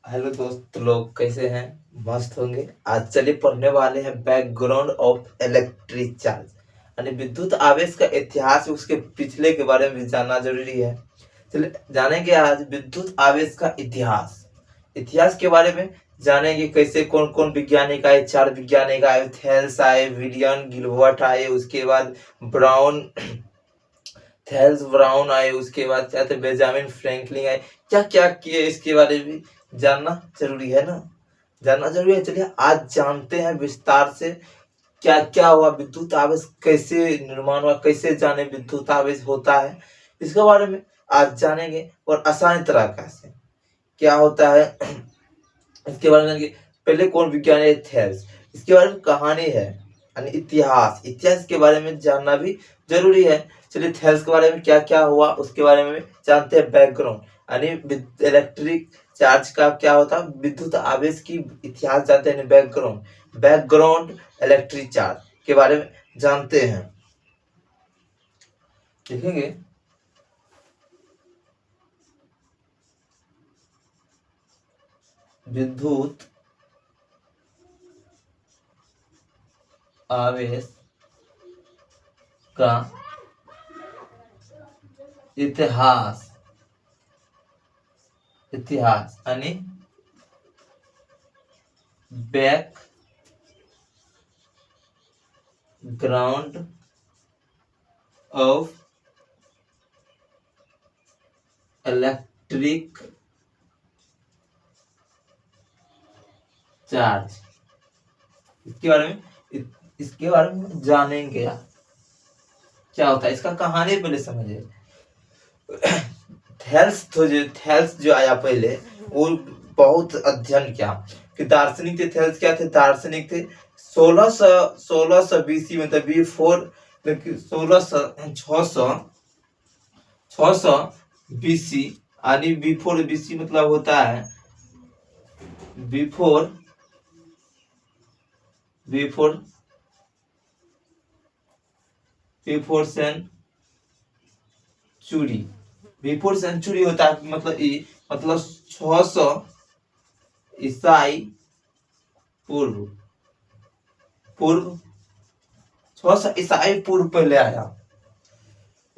Hello दोस्त लोग, कैसे हैं? मस्त होंगे। आज चलिए पढ़ने वाले हैं बैकग्राउंड ऑफ इलेक्ट्रिक चार्ज यानी विद्युत आवेश का इतिहास, उसके पिछले के बारे में भी जानना जरूरी है। चलिए जानेंगे आज विद्युत आवेश का इतिहास। इतिहास के बारे में जानेंगे, कैसे कौन कौन वैज्ञानिक आए। चार वैज्ञानिक आए, थेल्स आए, विलियम गिलबर्ट आए, उसके बाद ब्राउन थेल्स ब्राउन आए, उसके बाद क्या थे, बेंजामिन फ्रैंकलिन आए। क्या क्या किए इसके बारे में जानना जरूरी है ना, जानना जरूरी है। चलिए आज जानते हैं विस्तार से क्या क्या हुआ, विद्युत आवेश कैसे निर्माण हुआ, कैसे जाने विद्युत आवेश होता है, इसके बारे में आज जानेंगे। और आसान तरीका से क्या होता है इसके बारे में जानेंगे। पहले कौन विज्ञानी है? थेल्स। इसके बारे में कहानी है यानी इतिहास, इतिहास के बारे में जानना भी जरूरी है। चलिए थेल्स के बारे में क्या क्या हुआ उसके बारे में जानते हैं। बैकग्राउंड यानी इलेक्ट्रिक चार्ज का क्या होता है, विद्युत आवेश की इतिहास जानते हैं। बैकग्राउंड बैकग्राउंड इलेक्ट्रिक चार्ज के बारे में जानते हैं, देखेंगे। विद्युत आवेश का इतिहास, इतिहास यानी बैकग्राउंड ऑफ इलेक्ट्रिक चार्ज, इसके बारे में जानेंगे। क्या होता है इसका कहानी पहले समझिए। थेल्स जो आया पहले, वो बहुत अध्ययन किया कि दार्शनिक थे। थेल्स क्या थे? दार्शनिक थे। 1600 बीसी मतलब बिफोर 600 बीसी यानी बिफोर बीसी मतलब होता है before before before century. Before century होता है मतलब 600 ईसाई पूर्व पूर्व 600 ईसाई पूर्व पहले आया।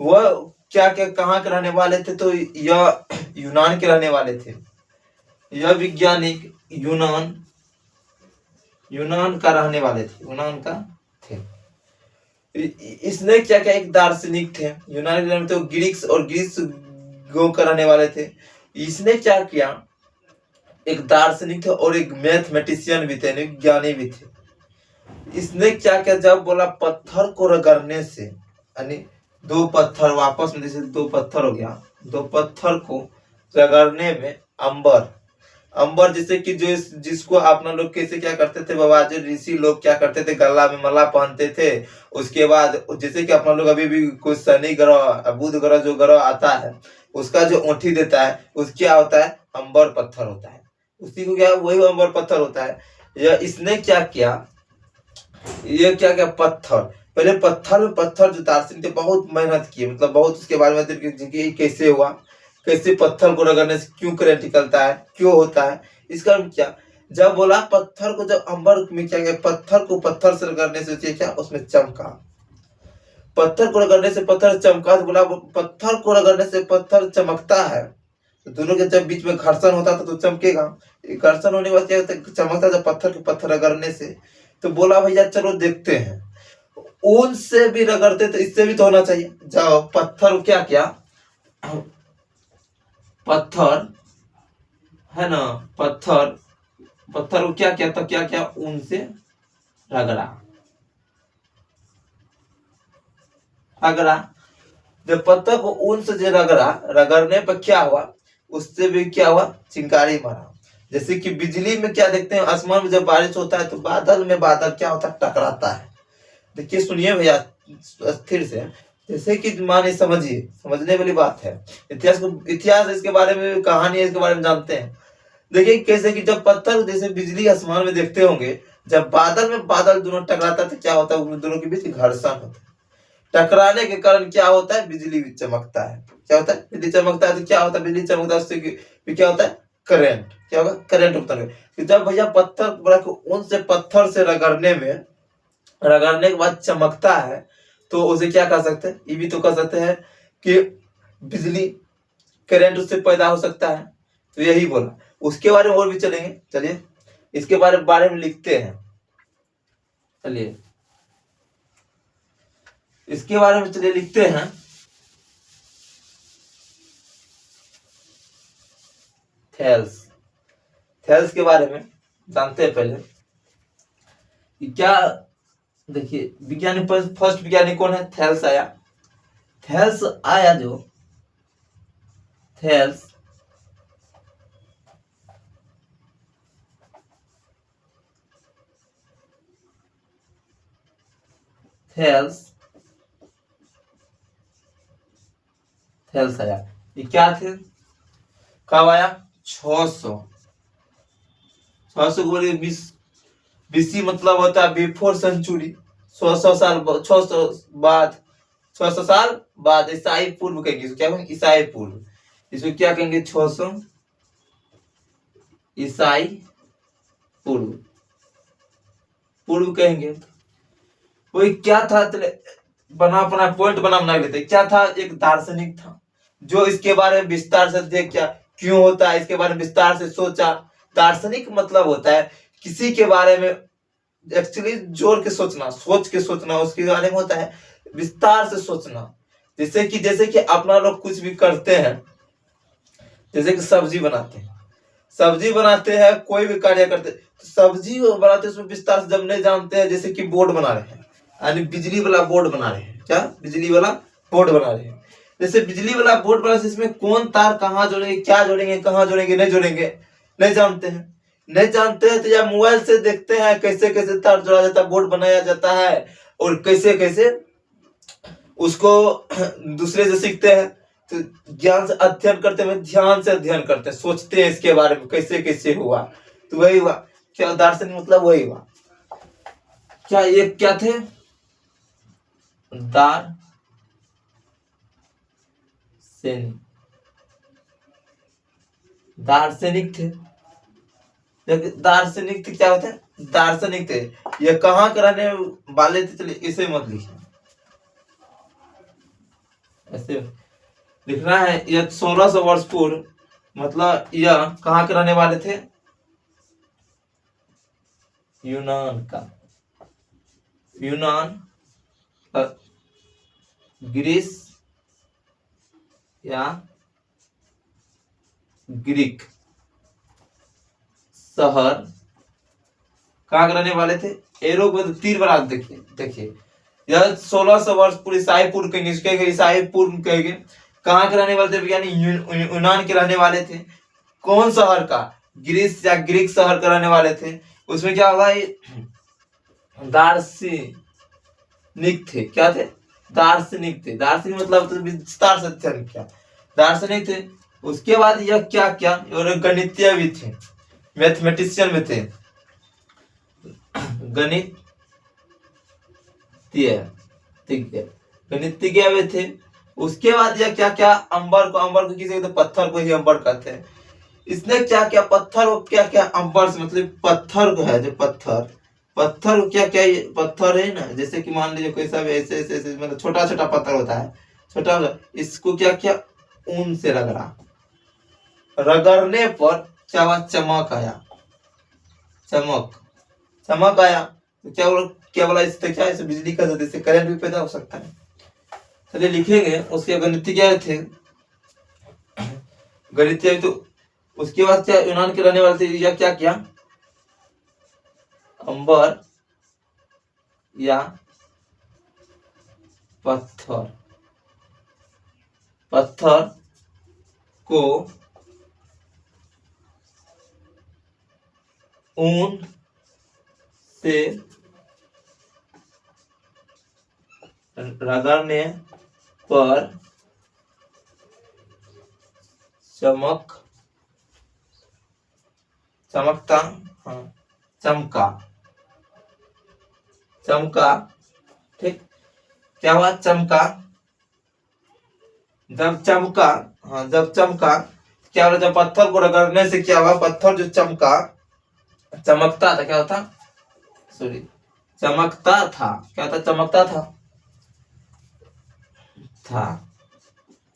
वह क्या क्या कहाँ के रहने वाले थे? तो यह यूनान के रहने वाले थे। यह वैज्ञानिक यूनान का रहने वाले थे, यूनान का थे। इसने क्या क्या, एक दार्शनिक थे यूनान के, तो ग्रीस गो का रहने वाले थे। इसने क्या किया, एक दार्शनिक थे और एक मैथमेटिशियन भी थे, विज्ञानी भी थे। इसने क्या किया, जब बोला पत्थर को रगड़ने से यानी दो पत्थर आपस में, जैसे दो पत्थर हो गया, दो पत्थर को रगड़ने में अंबर अंबर जैसे कि जो जिसको अपना लोग कैसे क्या करते थे, बाबा जो ऋषि लोग क्या करते थे, गला में माला पहनते थे। उसके बाद जैसे कि अपना लोग अभी भी कुछ शनि ग्रह बुध ग्रह जो ग्रह आता है, उसका जो ओंठी देता है, उस क्या होता है, अंबर पत्थर होता है। उसी को क्या, वही अंबर पत्थर होता है। यह इसने क्या किया, ये क्या क्या पत्थर, पहले पत्थर जो दार्शनिक थे बहुत मेहनत किए, मतलब बहुत उसके बारे में कैसे हुआ, कैसे पत्थर को रगड़ने से क्यों करंट निकलता है, क्यों होता है। इसका क्या, जब बोला पत्थर को, जब अंबर में क्या गया, पत्थर को पत्थर से रगड़ने से क्या उसमें चमका, पत्थर को रगड़ने से पत्थर चमका। तो बोला पत्थर को रगड़ने से पत्थर चमकता है, तो दोनों के जब बीच में घर्षण होता था तो चमकेगा। घर्षण होने के बाद क्या होता है, चमकता जब पत्थर के पत्थर रगड़ने से। तो बोला भैया चलो देखते हैं, ऊन से भी रगड़ते तो इससे भी तो होना चाहिए। जाओ पत्थर क्या क्या, पत्थर है ना, पत्थर को क्या क्या, तो क्या क्या ऊन से रगड़ा रगड़ा। जब पत्थर को ऊन से जो रगड़ने पर क्या हुआ, उससे भी क्या हुआ, चिंगारी मारा। जैसे कि बिजली में क्या देखते हैं, आसमान में जब बारिश होता है तो बादल क्या होता है, टकराता है। देखिए सुनिए भैया स्थिर से, जैसे कि माने समझिए, समझने वाली बात है। इतिहास इसके बारे में, कहानी है इसके बारे में जानते हैं। देखिए कैसे कि जब पत्थर जैसे बिजली आसमान में देखते होंगे, जब बादल दोनों टकराता है तो क्या होता है, उन दोनों के बीच घर्षण होता है। टकराने के कारण क्या होता है, बिजली भी चमकता है। क्या होता है, बिजली चमकता है तो क्या होता है, बिजली चमकता है उससे क्या होता है, करंट। क्या होगा, करंट उत्पन्न होगा। कि जब भैया पत्थर बड़ा ऊन से पत्थर से रगड़ने के बाद चमकता है, तो उसे क्या कह सकते हैं, ये भी तो कह सकते हैं कि बिजली करंट उससे पैदा हो सकता है। तो यही बोला। उसके बारे में और भी चलेंगे, चलिए इसके बारे में लिखते हैं। चलिए इसके बारे में चलिए लिखते हैं। थेल्स के बारे में जानते हैं पहले क्या। देखिए विज्ञानी फर्स्ट विज्ञानी कौन है, थेल्स आया। थेल्स आया जो थेल्स थेल्स आया। ये क्या थे, कब आया, 600 को बोलिए बीसी मतलब होता है बिफोर सेंचुरी। 600 साल 600 बाद 600 साल बाद ईसाई पूर्व कहेंगे, क्या कहेंगे, ईसाई पूर्व। इसको क्या कहेंगे, 600 ईसाई पूर्व कहेंगे। वही क्या था, बना अपना पॉइंट बना लेते। क्या था, एक दार्शनिक था जो इसके बारे में विस्तार से देख, क्या क्यों होता है इसके बारे में विस्तार से सोचा। दार्शनिक मतलब होता है किसी के बारे में एक्चुअली जोर के सोचना, सोच के सोचना, उसके बारे में होता है विस्तार से सोचना। जैसे कि अपना लोग कुछ भी करते हैं, जैसे कि सब्जी बनाते हैं, कोई भी कार्य करते हैं, तो सब्जी बनाते उसमें विस्तार से जब नहीं जानते हैं, जैसे कि बोर्ड बना रहे हैं, यानी बिजली वाला बोर्ड बना रहे हैं, क्या बिजली वाला बोर्ड बना रहे हैं। जैसे बिजली वाला बोर्ड बना, इसमें कौन तार कहाँ जोड़ेंगे, क्या जोड़ेंगे, कहाँ जोड़ेंगे, नहीं जानते हैं। तो या मोबाइल से देखते हैं कैसे कैसे तार जोड़ा जाता है, बोर्ड बनाया जाता है, और कैसे कैसे उसको दूसरे से सीखते हैं। तो ज्ञान से अध्ययन करते हैं, ध्यान से अध्ययन करते हैं, सोचते हैं इसके बारे में कैसे कैसे हुआ। तो वही हुआ, क्या दार्शनिक मतलब वही हुआ। क्या ये क्या थे, दार्शनिक थे। दार्शनिक थे, क्या होते हैं, दार्शनिक थे। ये कहाँ के रहने वाले थे, चलिए इसे मत लिखिए, ऐसे लिखना है। यह 1600 वर्ष पूर्व, मतलब यह कहाँ के रहने वाले थे, यूनान ग्रीस या ग्रीक शहर कहाँ रहने वाले थे, एरो को तीर बना, देखिए यह 1600 वर्ष पूर्व ईसाई पूर्व कहेंगे, ईसाई पूर्व कहेंगे। कहाँ के रहने वाले थे, यानी यूनान के रहने वाले थे। कौन शहर का, ग्रीस या ग्रीक शहर के रहने वाले थे। उसमें क्या होगा, दार्शनिक थे, क्या थे, दार्शनिक थे। दार्शनिक मतलब तो विस्तार से अध्ययन किया, दार्शनिक थे। उसके बाद यह क्या क्या, और गणितीय भी थे, मैथमेटिशियन में थे, गणितज्ञ में थे। उसके बाद यह क्या क्या, अंबर को किसी तो पत्थर को ही अंबर कहते हैं। इसने क्या क्या, पत्थर को क्या क्या अंबर से, मतलब पत्थर को है जो पत्थर को क्या क्या, पत्थर है ना, जैसे कि मान लीजिए कोई सब ऐसे ऐसे मतलब छोटा छोटा पत्थर होता है, छोटा, इसको क्या क्या ऊन से रगड़ने पर क्या हुआ, चमक आया। तो क्या बोला इससे, क्या इसे बिजली का जरिए से करंट भी पैदा हो सकता है। चलिए लिखेंगे। उसके गणित क्या थे, गणित तो उसके बाद क्या, यूनान के रहने वाले थे, या क्या क्या, अंबर या पत्थर को ऊन से रगड़ने पर चमका, ठीक, क्या हुआ, जब चमका क्या बोला, जब पत्थर को रगड़ने से क्या हुआ, पत्थर जो चमकता था, क्या होता, सॉरी, चमकता था, क्या था, चमकता था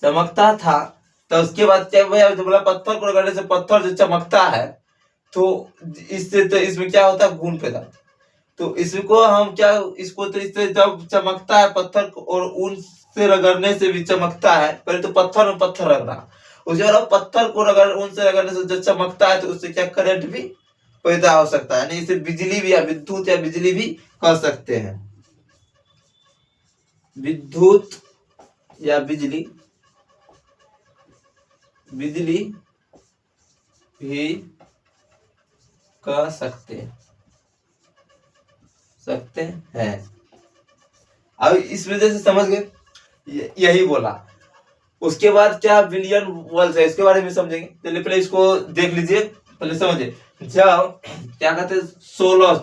चमकता था। तो उसके बाद क्या हुआ, जब बोला पत्थर को रगड़ने से पत्थर जो चमकता है, तो इससे तो इसमें क्या होता है, घून पैदा होता है। तो इसको हम क्या, इसको तो इससे जब चमकता है पत्थर को, और ऊन से रगड़ने से भी चमकता है। पहले तो पत्थर में पत्थर रगड़ा, उसके बाद पत्थर को रगड़, ऊन से रगड़ने से जो चमकता है, तो उससे क्या, करंट भी पैदा हो सकता है। नहीं, इसे बिजली भी या विद्युत या बिजली भी कह सकते हैं। विद्युत या बिजली भी कह सकते हैं। अब इस वजह से समझ गए, यही बोला। उसके बाद क्या, बिलियन वर्ल्ड है, इसके बारे में समझेंगे। चलिए पहले इसको देख लीजिए, पहले समझिए। जब क्या कहते हैं,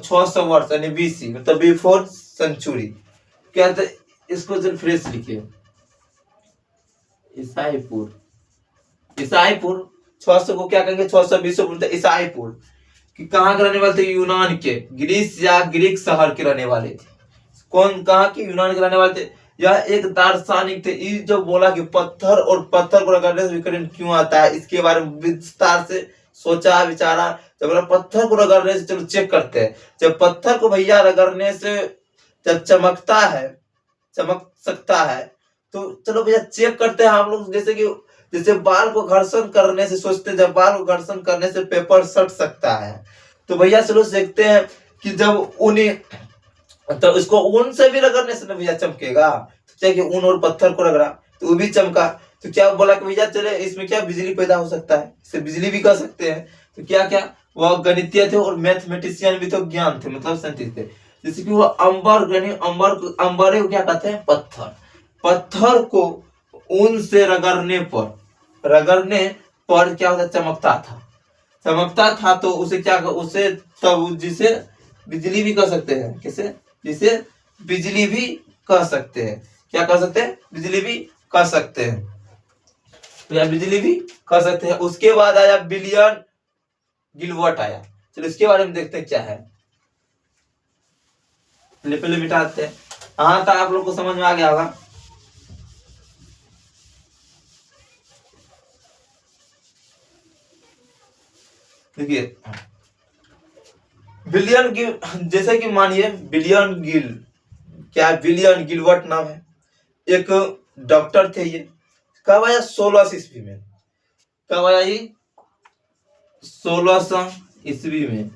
600 वर्ष यानी BC, मतलब बिफोर सेंचुरी, क्या कहते, इसको जब फ्रेश लिखिए, ईसाईपुर 600 को क्या कहेंगे, 620 बोलते ईसाईपुर, कि कहाँ के रहने वाले थे, यूनान के, ग्रीस या ग्रीक शहर के रहने वाले थे। कौन, कहाँ के, यूनान के रहने वाले थे। यह एक दार्शनिक थे। ये जो बोला कि पत्थर और पत्थर को रगड़ने से करंट क्यों आता है, इसके बारे में विस्तार से सोचा विचारा। जब बोला पत्थर को रगड़ने से, चलो चेक करते हैं। जब पत्थर को भैया रगड़ने से जब चमक सकता है, तो चलो भैया चेक करते हैं हम लोग। जैसे बाल को घर्षण करने से सोचते हैं, जब बाल को घर्षण करने से पेपर सट सकता है, तो भैया चलो देखते हैं कि जब उन्हें, तो इसको ऊन से भी रगड़ने से ना भैया चमकेगा। तो क्या कि ऊन और पत्थर को रगड़ा तो वो भी चमका। तो क्या बोला कि भैया चले, इसमें क्या बिजली पैदा हो सकता है, इसे बिजली भी कह सकते हैं। तो क्या क्या, वह गणितीय थे और मैथमेटिशियन भी, तो ज्ञान थे, मतलब साइंटिस्ट थे। जैसे कि वो अंबर को क्या कहते हैं, पत्थर को ऊन से रगड़ने पर क्या होता, चमकता था। तो उसे क्या, उसे तब जिसे बिजली भी कह सकते हैं, किसे, जिसे बिजली भी कह सकते हैं। क्या कह सकते हैं, बिजली भी कह सकते हैं, या बिजली भी कह सकते हैं। उसके बाद आया बिलियन गिलवर्ट आया। चलो इसके बारे में देखते हैं क्या है। पहले मिटाते हैं। हाँ, तो आप लोग को समझ में आ गया होगा। देखिए, जैसे कि मानिए बिलियन गिलवर्ट नाम है, एक डॉक्टर थे। ये कब आया, 16 ईस्वी में। कब आया ये, 16 ईस्वी में।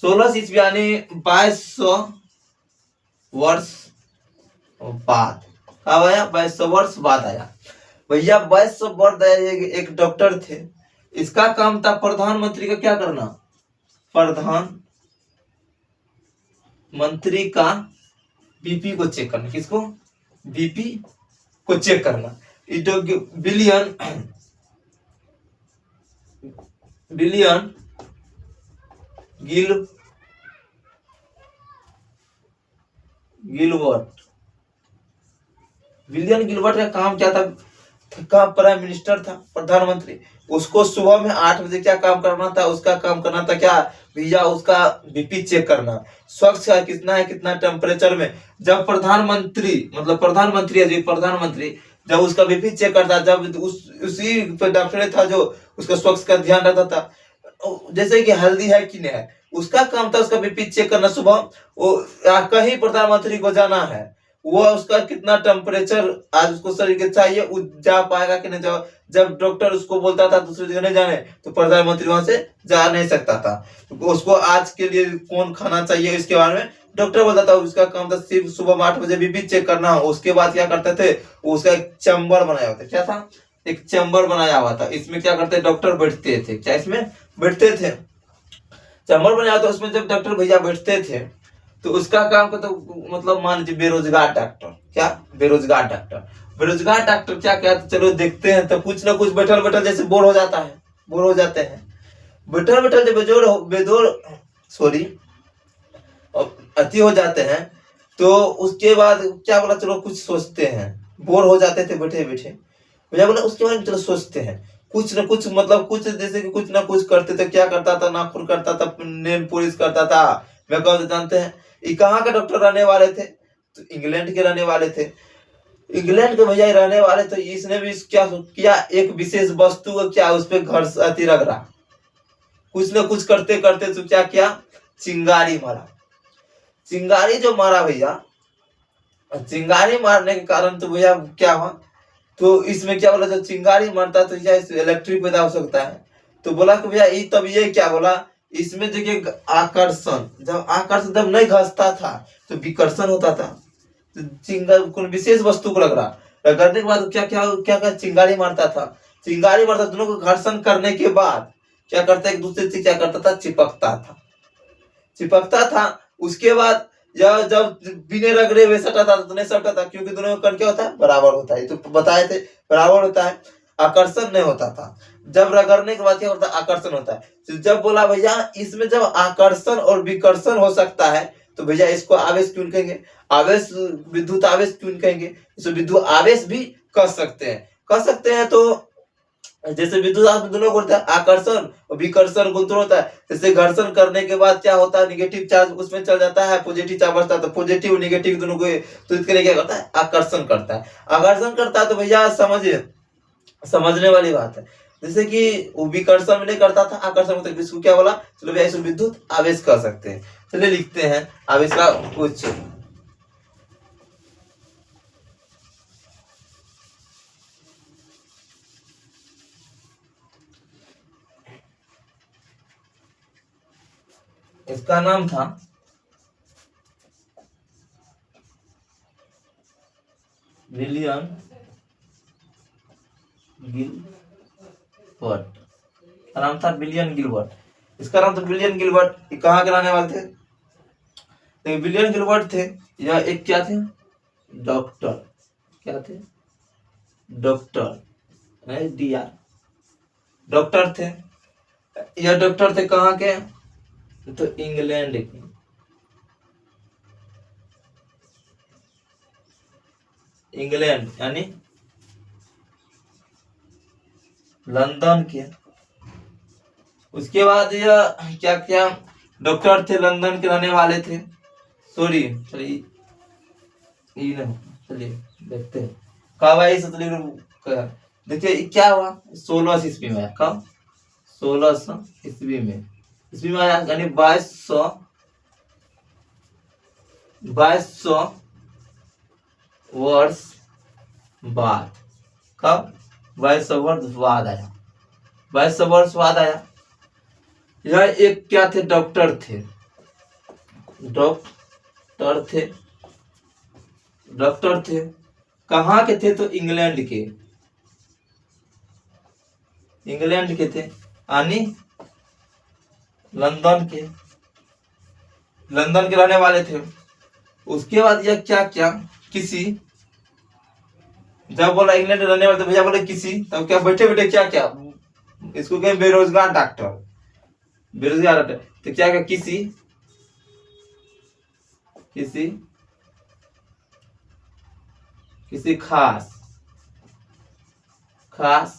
16 ईस्वी यानी 2200 वर्ष बाद। कब आया, 2200 वर्ष बाद आया भैया। 2200 वर्ष आया। एक डॉक्टर थे, इसका काम था प्रधानमंत्री का क्या करना, प्रधानमंत्री का बीपी को चेक करना। किसको, बीपी को चेक करना। बिलियन गिलवर्ट का काम क्या था, प्राइम मिनिस्टर था, प्रधानमंत्री। उसको सुबह में 8 बजे क्या काम करना था, उसका काम करना था क्या भैया, उसका बीपी चेक करना, स्वच्छ है कितना है, कितना टेम्परेचर में। जब प्रधानमंत्री जब उसका बीपी चेक करता, जब उसी डॉक्टर था जो उसका स्वच्छ का ध्यान रखता था। जैसे कि हेल्दी है कि नहीं है, उसका काम था उसका बीपी चेक करना सुबह। कहीं प्रधानमंत्री को जाना है, वो उसका कितना टेम्परेचर आज उसको शरीर के चाहिए, वो जा पाएगा कि नहीं। जब डॉक्टर उसको बोलता था दूसरी जगह नहीं जाने, तो प्रधानमंत्री वहां से जा नहीं सकता था। तो उसको आज के लिए कौन खाना चाहिए, इसके बारे में डॉक्टर बोलता था। उसका काम था सिर्फ सुबह 8 बजे बीपी चेक करना। उसके बाद क्या करते थे, उसका एक चैम्बर बनाया होता, क्या था, एक चैम्बर बनाया हुआ था। इसमें क्या करते, डॉक्टर बैठते थे, क्या इसमें बैठते थे, चैम्बर बनाया था। उसमें जब डॉक्टर भैया बैठते थे, तो उसका काम का, तो मतलब मान लीजिए बेरोजगार डॉक्टर, क्या, बेरोजगार डॉक्टर क्या क्या, तो चलो देखते हैं। तो कुछ ना कुछ बैठल जैसे बोर हो जाते हैं, जब अति हो जाते हैं, तो उसके बाद क्या बोला, चलो कुछ सोचते हैं। बोर हो जाते थे बैठे भैया बोला, उसके बाद चलो सोचते हैं कुछ न कुछ मतलब कुछ जैसे कि कुछ ना कुछ करते थे। क्या करता था? नाखून करता था, नेल पॉलिश करता था। मैं कौन से जानते हैं ये कहाँ के डॉक्टर रहने वाले थे? तो इंग्लैंड के रहने वाले थे। इंग्लैंड के भैया रहने वाले, तो इसने भी क्या किया, एक विशेष वस्तु को क्या उस पर घर अति रख रहा, कुछ न कुछ करते करते तो क्या किया, चिंगारी मारा। चिंगारी जो मारा भैया, चिंगारी मारने के कारण तो भैया क्या हुआ, तो इसमें क्या बोला, जब चिंगारी मारता है तो क्या इलेक्ट्रिक पैदा हो सकता है। तो बोला कि भैया ये, तब ये क्या बोला, इसमें देखिए आकर्षण, जब आकर्षण जब नहीं घसता था तो विकर्षण होता था। तो चिंगारी कोई विशेष वस्तु को लग रहा, रगड़ने के बाद क्या क्या क्या क्या चिंगारी मारता था। चिंगारी मारता, दोनों को घर्षण करने के बाद क्या करता, एक दूसरे से क्या करता था, चिपकता था, चिपकता था। उसके बाद यह जब बिना रगड़े हुए सटा था तो नहीं सटा था, क्योंकि दोनों का कण क्या होता है, बराबर होता है। तो बताए थे बराबर होता है, आकर्षण नहीं होता था। जब रगड़ने के बाद क्या होता है, आकर्षण होता है। तो जब बोला भैया इसमें जब आकर्षण और विकर्षण हो सकता है, तो भैया इसको आवेश क्यों कहेंगे, आवेश, विद्युत आवेश क्यों कहेंगे, इसको विद्युत आवेश भी कह सकते हैं, कह सकते हैं। तो जैसे विद्युत आवेश दोनों को होता है, आकर्षण और विकर्षण गुणोत्तर होता है। जैसे घर्षण करने के बाद क्या होता है, निगेटिव चार्ज उसमें चल जाता है, पॉजिटिव चार्ज बचता है, तो पॉजिटिव और निगेटिव दोनों को, तो इसके लिए क्या करता है, आकर्षण करता है। आकर्षण करता है तो भैया समझिए, समझने वाली बात है। जैसे कि वो विकर्षण में नहीं करता था, आकर्षण होता है, इसको क्या बोला, चलो भैया इसको विद्युत आवेश कह सकते हैं। चलिए लिखते हैं आवेश का उच्च। इसका नाम था विलियम गिलबर्ट, का नाम था विलियम गिलबर्ट। इसका नाम था विलियम गिलबर्ट। ये कहाँ के रहने वाले थे, तो विलियम गिलबर्ट थे। यह एक क्या थे, डॉक्टर, क्या थे, डॉक्टर, डीआर, डॉक्टर थे। यह डॉक्टर थे कहाँ के, तो इंग्लैंड के, इंग्लैंड यानी लंदन के। उसके बाद यह क्या क्या, डॉक्टर थे, लंदन के रहने वाले थे। सॉरी, चलिए ये नहीं, चलिए देखते हैं कब आई, चलिए देखिए क्या हुआ, 1600 ईस्वी में। कब, 1600 ईस्वी में, ईस्वी में आया, यानी 2200 वर्ष बाद। कब, 2200 वर्ष बाद आया, 2200 वर्ष बाद आया। यह एक क्या थे, डॉक्टर थे, डॉक्टर थे, डॉक्टर थे। कहाँ के थे, तो इंग्लैंड के, इंग्लैंड के थे, यानी लंदन के, लंदन के रहने वाले थे। उसके बाद यह क्या क्या, किसी, जब बोला इंग्लैंड में रहने वाले थे भैया, बोले किसी, तब क्या बैठे बैठे क्या क्या, इसको कहें बेरोजगार डॉक्टर, बेरोजगार डॉक्टर। तो क्या क्या, किसी, किसी, किसी खास, खास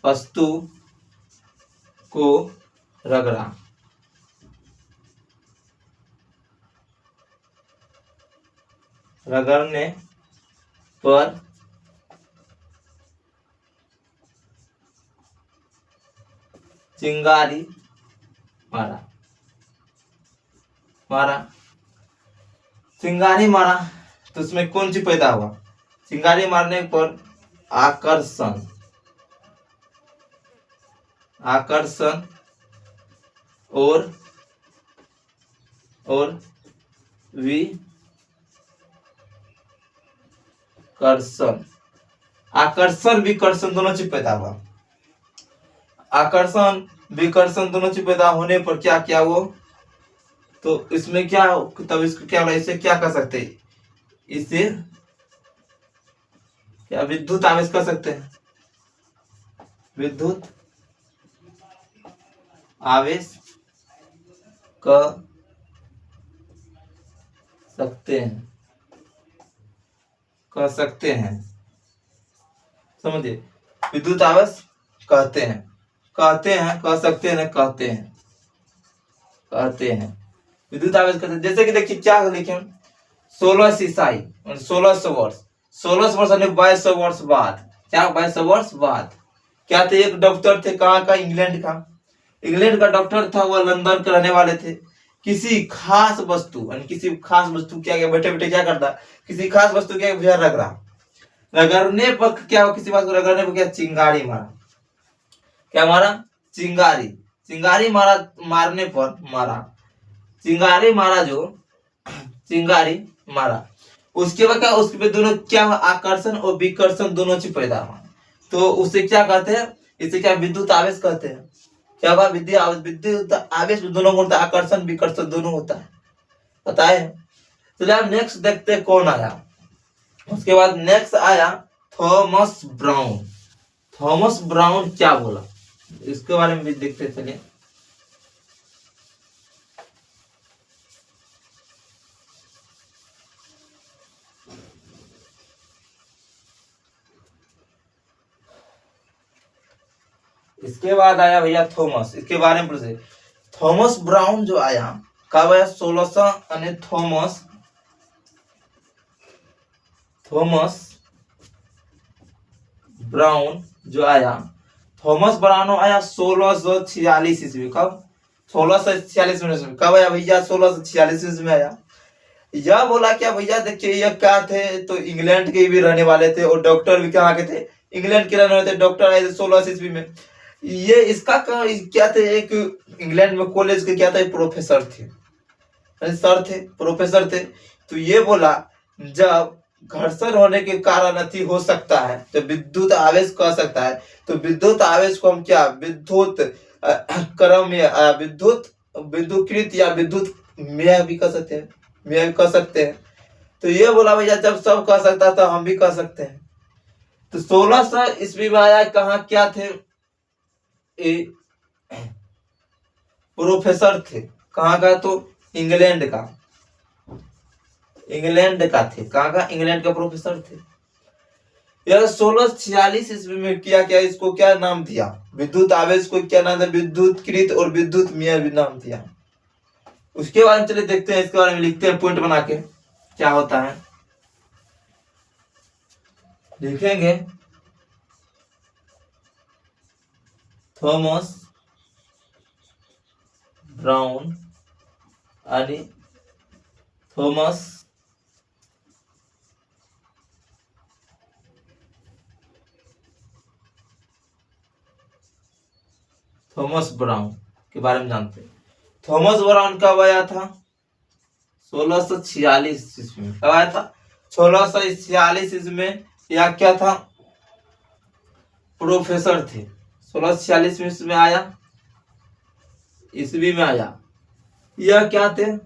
वस्तु को रगड़ा, रगड़ने पर चिंगारी मारा, मारा, चिंगारी मारा, तो उसमें कौन सी पैदा हुआ, चिंगारी मारने पर आकर्षण, आकर्षण और विकर्षण, आकर्षण विकर्षण दोनों चीज पैदा हुआ। आकर्षण विकर्षण दोनों चीज पैदा होने पर क्या क्या वो, तो इसमें क्या, तब इसको क्या बोला, इसे क्या कर सकते हैं, इसे क्या विद्युत आवेश कर सकते हैं, विद्युत आवेश कर सकते हैं, कर सकते हैं, समझिए। विद्युत आवेश कहते हैं। कह सकते हैं ना, कहते हैं विद्युत आवेश कहते हैं। जैसे कि देखिए क्या लिखे, 16 ईसाई 1600 वर्ष, 1600 वर्ष यानी 2200 वर्ष बाद, क्या 2200 वर्ष बाद क्या थे, एक डॉक्टर थे, कहाँ का, इंग्लैंड का। इंग्लैंड का डॉक्टर था, वह लंदन के रहने वाले थे। किसी खास वस्तु क्या क्या बैठे बैठे क्या करता, किसी खास वस्तु क्या भैया रग रहा, रगड़ने पर क्या, किसी बात को रगड़ने पर क्या, चिंगारी मारा। क्या मारा, चिंगारी मारा, मारने पर मारा, चिंगारी मारा, जो चिंगारी मारा, उसके बाद क्या, उसके दोनों क्या, आकर्षण और विकर्षण दोनों चीज पैदा हुआ, तो उसे क्या कहते हैं, इसे क्या, विद्युत आवेश कहते हैं। क्या हुआ, विद्युत आवेश दोनों होता है, आकर्षण विकर्षण दोनों होता है, पता है। चलिए अब नेक्स्ट देखते हैं कौन आया। उसके बाद नेक्स्ट आया थॉमस ब्राउन। थॉमस ब्राउन क्या बोला, इसके बारे में भी देखते चलिए। इसके बाद आया भैया थॉमस, इसके बारे में पूछे। थॉमस ब्राउन जो आया कब आया, 1600 यानी थॉमस ब्राउन जो आया, थॉमस ब्राउन आया 1646 ईस्वी। कब, 1646 में। कब आया भैया, 1646 ईस्वी में आया। यह बोला क्या भैया, देखिए यह क्या थे, तो इंग्लैंड के भी रहने वाले थे, और डॉक्टर भी कहाँ के थे, इंग्लैंड के रहने वाले थे। डॉक्टर आए थे 16 ईस्वी में। ये इसका क्या थे, एक इंग्लैंड में कॉलेज के क्या था, प्रोफेसर थे, सर थे, प्रोफेसर थे। तो ये बोला जब घर्षण होने के कारण अति हो सकता है तो विद्युत आवेश कह सकता है, तो विद्युत आवेश को हम क्या, विद्युत क्रम या विद्युतकृत या विद्युत में भी कह सकते हैं, तो ये बोला भैया जब सब कह सकता है तो हम भी कह सकते हैं। तो 1600 ईस्वी में आया, कहाँ क्या थे, प्रोफेसर थे, कहाँ का, तो इंग्लैंड का थे, कहाँ का, इंग्लैंड का प्रोफेसर थे। यार 1646 ईस्वी में किया क्या, इसको क्या नाम दिया, विद्युत आवेश को क्या नाम दिया, विद्युतकृत और विद्युतमय भी नाम दिया। उसके बाद चलिए देखते हैं, इसके बारे में लिखते हैं पॉइंट बना के क्या होता है, लिखेंगे थॉमस ब्राउन आणि थॉमस ब्राउन के बारे में जानते हैं। थॉमस ब्राउन कब आया था, 1646 ईस्वी में। कब आया था, 1646 ईस्वी में। या क्या था, प्रोफेसर थे, 1646 ईस्वी में आया, ईस्वी में आया। यह क्या थे,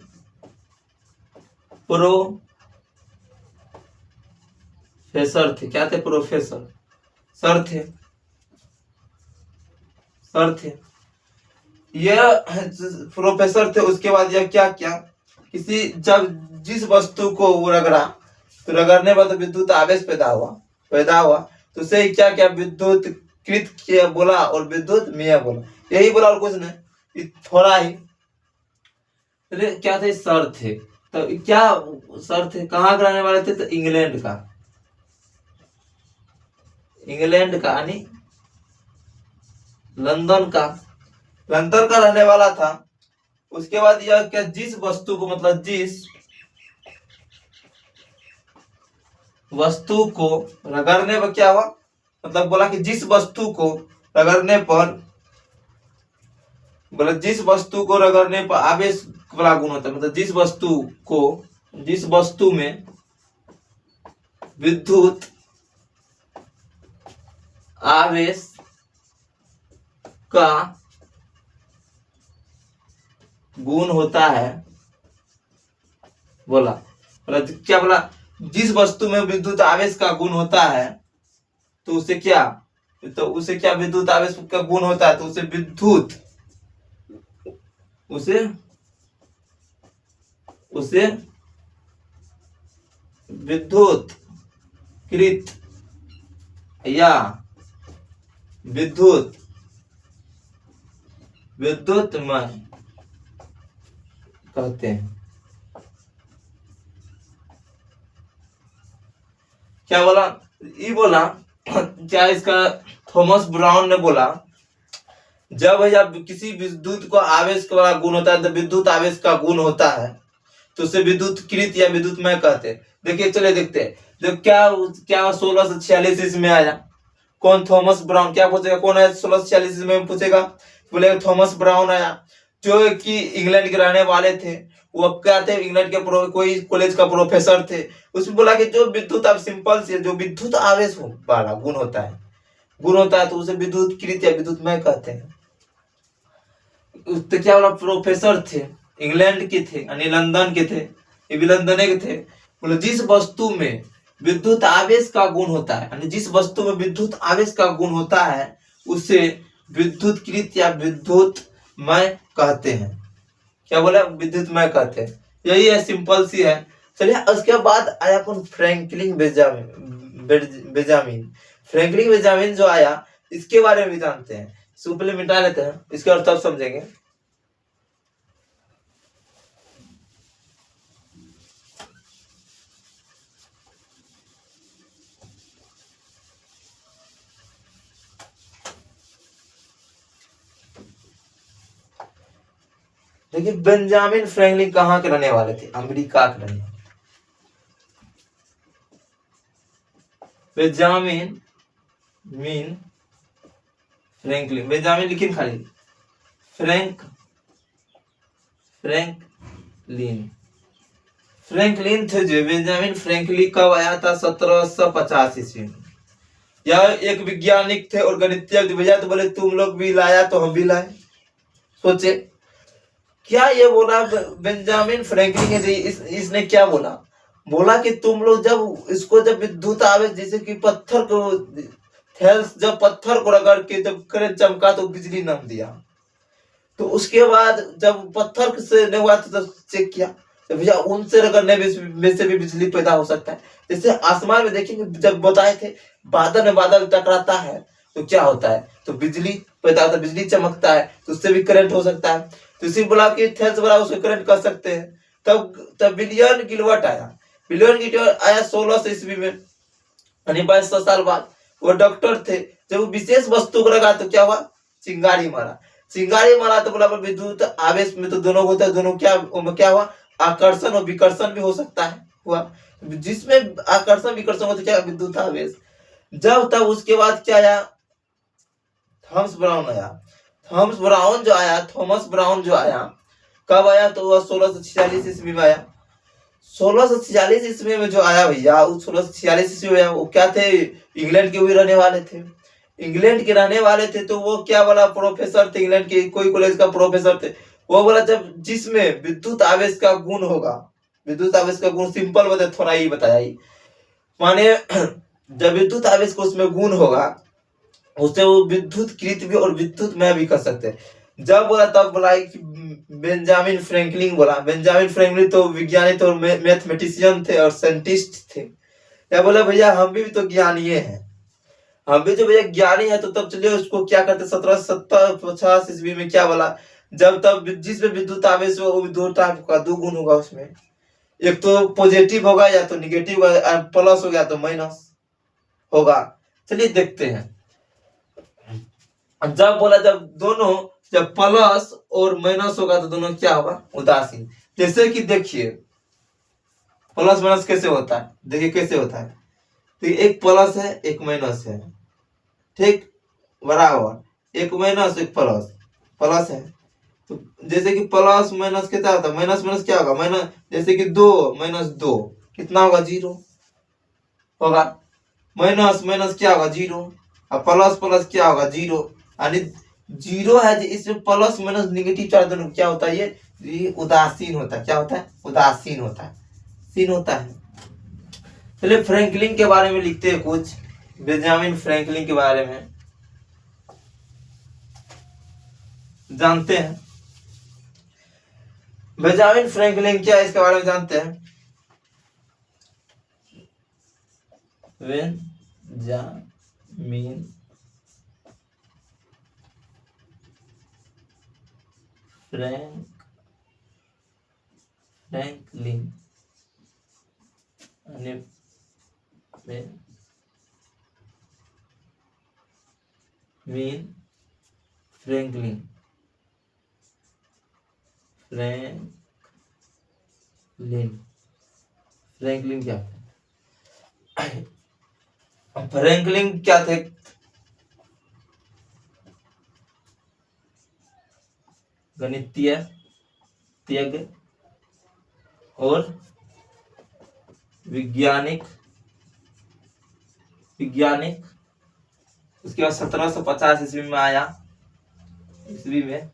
प्रोफेसर थे, क्या थे, प्रोफेसर, सर थे, यह प्रोफेसर थे। उसके बाद यह क्या क्या, किसी जब जिस वस्तु को वो रगड़ा, तो रगड़ने पर तो विद्युत आवेश पैदा हुआ, तो उसे क्या क्या, विद्युत कृत किया बोला और विद्युत में बोला, यही बोला और कुछ नहीं, थोड़ा ही। क्या थे, सर थे, तो क्या सर थे, कहाँ के रहने वाले थे, तो इंग्लैंड का यानी लंदन का रहने वाला था। उसके बाद यह क्या, जिस वस्तु को, मतलब जिस वस्तु को रगड़ने पर क्या हुआ, मतलब बोला कि जिस वस्तु को रगड़ने पर, बोला जिस वस्तु को रगड़ने पर आवेश वाला गुण होता है, मतलब जिस वस्तु में विद्युत आवेश का गुण होता है, बोला क्या, बोला जिस वस्तु में विद्युत आवेश का गुण होता है, तो उसे क्या, विद्युत आवेश का गुण होता है, तो उसे विद्युत कृत या विद्युत विद्युतमय कहते हैं। क्या बोला? ये बोला क्या इसका थॉमस ब्राउन ने बोला, जब भैया किसी विद्युत को आवेश का बड़ा गुण होता है, तो विद्युत आवेश का गुण होता है, तो उसे विद्युतकृत या विद्युतमय कहते हैं। देखिए चलिए देखते हैं, जो क्या क्या 1646 इसमें आया। कौन? Thomas brown. क्या पूछेगा? कौन है 1646 में पूछेगा? बोले थॉमस ब्राउन आया, जो कि इंग्लैंड के रहने वाले थे। वो क्या थे? इंग्लैंड के कोई कॉलेज का प्रोफेसर थे। उसमें बोला कि जो विद्युत, अब सिंपल से जो विद्युत आवेश वाला गुण होता है तो उसे विद्युतकृत या विद्युतमय कहते हैं। तो क्या बोला? प्रोफेसर थे, इंग्लैंड के थे, यानी लंदन के थे, ये भी लंदन के थे। बोले जिस वस्तु में विद्युत आवेश का गुण होता है, यानी जिस वस्तु में विद्युत आवेश का गुण होता है, उसे विद्युतकृत या विद्युतमय कहते हैं। क्या बोला? विद्युतमय कहते हैं। यही है, सिंपल सी है। चलिए उसके बाद आया कौन? Franklin Benjamin. फ्रैंकलिन बेंजामिन जो आया, इसके बारे में भी जानते हैं। सुपले मिटा लेते हैं, इसके और तब समझेंगे। देखिए बेंजामिन फ्रैंकलिन कहाँ के रहने वाले थे? अमेरिका के रहने वाले। बेंजामिन मीन फ्रैंकलिन, बेंजामिन लिखिन खाली, फ्रैंकलिन फ्रैंकलिन थे जो बेंजामिन फ्रैंकलिन कब आया था? 1750 ईस्वी में। यह एक वैज्ञानिक थे और गणितज्ञ। भैया तो बोले तुम लोग भी लाया तो हम भी लाए। सोचे क्या ये बोला बेंजामिन फ्रैंकलिन है, इसने क्या बोला? बोला कि तुम लोग जब इसको, जब विद्युत आवेश, जैसे कि पत्थर को जब पत्थर को रगड़ के जब करंट चमका तो बिजली न दिया, तो उसके बाद जब पत्थर से नहीं हुआ तो चेक किया तो भैया उनसे रगड़ने में से भी बिजली पैदा हो सकता है। जैसे आसमान में देखेंगे, जब बताए थे बादल में बादल टकराता है तो क्या होता है? तो बिजली पैदा होता है, बिजली चमकता है, तो उससे भी करंट हो सकता है। तो इसी बोला कि थेल्स बड़ा उसको करंट कर सकते हैं। तब विलियम गिलबर्ट आया। विलियम गिलबर्ट आया 1600 ईस्वी में, यानी 2200 साल बाद। वो डॉक्टर थे। जब वो विशेष वस्तु को लगा तो क्या हुआ? चिंगारी मारा। चिंगारी मारा तो बोला विद्युत आवेश में तो दोनों होता है, दोनों क्या हुआ? आकर्षण और विकर्षण भी हो सकता है, हुआ। जिसमें आकर्षण विकर्षण होता है, क्या? विद्युत आवेश। जब तब उसके बाद क्या आया? थॉमस ब्राउन आया। थॉमस ब्राउन जो आया, कब आया? तो वह 1646 ईस्वी में आया। 1646 ईस्वी में जो आया भैया, उस 1646 ईस्वी में वो क्या थे? इंग्लैंड के भी रहने वाले थे। इंग्लैंड के रहने वाले थे तो वो क्या बोला? प्रोफेसर थे, इंग्लैंड के कोई कॉलेज का प्रोफेसर थे। वो बोला जब जिसमें विद्युत आवेश का गुण होगा, विद्युत आवेश का गुण सिंपल बताया, थोड़ा ही बताया ही, माने जब विद्युत आवेश को उसमें गुण होगा, उसे वो विद्युतकृत भी और विद्युतमय भी कर सकते हैं। जब बोला तब बोला कि बेंजामिन फ्रैंकलिन बोला। बेंजामिन फ्रैंकलिन तो विज्ञानी थे और मैथमेटिशियन थे और साइंटिस्ट थे। क्या बोला? भैया हम भी तो ज्ञानी हैं, हम भी जो भैया ज्ञानी है। तो तब चलिए उसको क्या करते? 1750 ईस्वी में क्या बोला? जब तब जिसमें विद्युत आवेश हो, वो दो टाइप का, दो गुण होगा उसमें। एक तो पॉजिटिव होगा या तो निगेटिव होगा, प्लस हो गया तो माइनस होगा। चलिए देखते हैं। जब बोला जब प्लस और माइनस होगा तो दोनों क्या होगा? उदासीन। जैसे कि देखिए प्लस माइनस कैसे होता है, देखिए कैसे होता है। तो एक प्लस है एक माइनस है, ठीक, बराबर। एक माइनस एक प्लस, प्लस है। तो जैसे कि प्लस माइनस कितना होता है? माइनस माइनस क्या होगा? माइनस। जैसे कि 2 माइनस 2 कितना होगा? 0 होगा। माइनस माइनस क्या होगा? 0। और प्लस प्लस क्या होगा? 0। यानी 0 है, इसमें प्लस माइनस निगेटिव चार्ज दोनों क्या होता है? ये उदासीन होता है। क्या होता है? उदासीन होता है, सीन होता है। चलिए फ्रैंकलिन के बारे में लिखते हैं कुछ, बेंजामिन फ्रैंकलिन के बारे में जानते हैं। बेंजामिन फ्रैंकलिन क्या है इसके बारे में जानते हैं? Benjamin Franklin mean Franklin Franklin क्या फ्रैंकलिन क्या थे? गणितज्ञ और वैज्ञानिक। उसके बाद 1750 ईस्वी में आया। ईस्वी में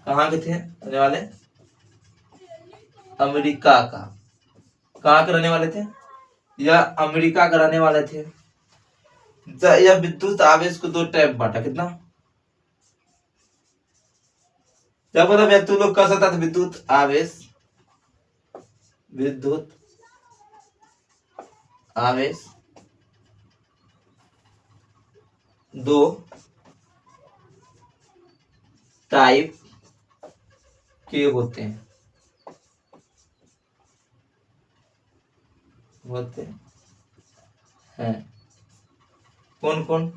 कहाँ के थे रहने वाले? अमेरिका का। कहाँ के रहने वाले थे? यह अमेरिका का रहने वाले थे। यह विद्युत आवेश को 2 टाइप बांटा। कितना? जब मतलब तू लोग कर सकता था विद्युत आवेश 2 टाइप के होते हैं। कौन कौन?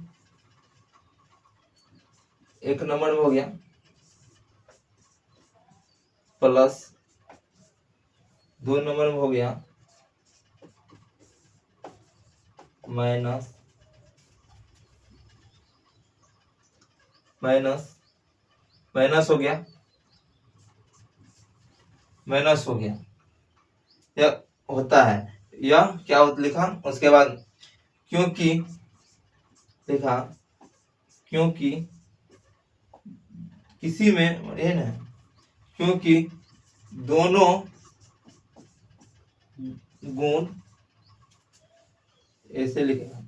एक नंबर में हो गया प्लस, 2 नंबर में हो गया माइनस, माइनस हो गया। यह होता है। यह क्या लिखा उसके बाद? क्योंकि लिखा क्योंकि किसी में ये ना, क्योंकि दोनों गुण ऐसे लिखेगा।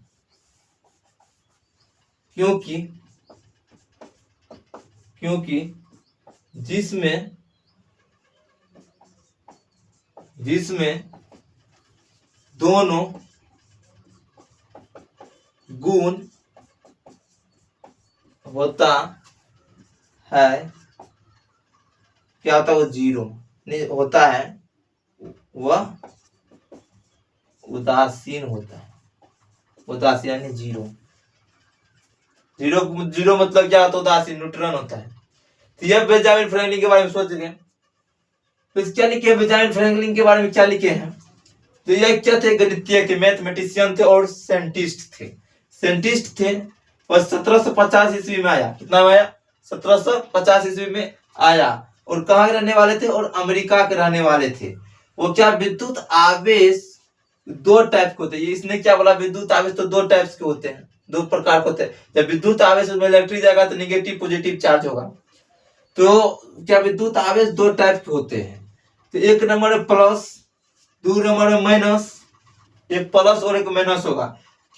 क्योंकि जिसमें दोनों गुण होता है, क्या होता है? वो 0 नहीं होता है, वह उदासीन होता है। उदासीन यानी 0 मतलब क्या होता है? उदासीन, न्यूट्रल होता है। तो यह बेंजामिन फ्रैंकलिन के बारे में सोच गए। तो क्या लिखे बेंजामिन फ्रैंकलिन के बारे में? क्या लिखे हैं? तो यह क्या थे? गणितज्ञ थे, मैथमेटिशियन थे और साइंटिस्ट थे। और 1750 ईस्वी में आया। कितना में आया? 1750 ईस्वी में आया। और कहाँ के रहने वाले थे? और अमेरिका के रहने वाले थे। वो क्या? विद्युत आवेश 2 टाइप के होते हैं। इसने क्या बोला? विद्युत आवेश तो 2 टाइप्स के होते हैं, 2 प्रकार के होते हैं। जब विद्युत आवेश में इलेक्ट्रिक जाएगा तो निगेटिव पॉजिटिव चार्ज होगा। तो क्या विद्युत आवेश 2 टाइप के होते हैं। तो एक नंबर है प्लस, 2 नंबर है माइनस। एक प्लस और एक माइनस होगा।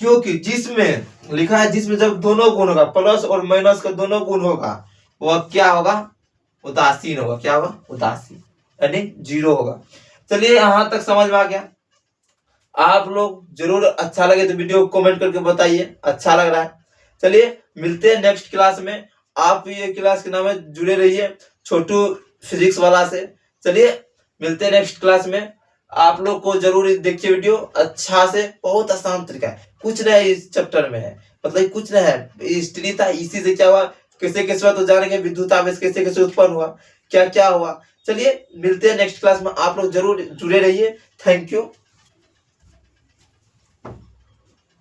क्योंकि जिसमें लिखा है, जिसमें जब दोनों गुण होगा, प्लस और माइनस का दोनों गुण होगा, वह क्या होगा? उदासीन होगा। क्या होगा? उदासीन यानी 0 होगा। चलिए यहां तक समझ में आ गया। आप लोग जरूर अच्छा लगे तो वीडियो को कमेंट करके बताइए अच्छा लग रहा है। चलिए मिलते हैं नेक्स्ट क्लास में। आप ये क्लास के नाम है जुड़े रहिए छोटू फिजिक्स वाला से। चलिए मिलते हैं नेक्स्ट क्लास में। आप लोग को जरूर देखिए वीडियो अच्छा से। बहुत आसान तरीका है, कुछ नहीं इस चैप्टर में है, मतलब कुछ नहीं है। हिस्ट्री था, इसी से क्या हुआ, कैसे कैसे हुआ तो जानेंगे। विद्युत आवेश कैसे कैसे उत्पन्न हुआ, क्या क्या हुआ। चलिए मिलते हैं नेक्स्ट क्लास में। आप लोग जरूर जुड़े रहिए। Thank you.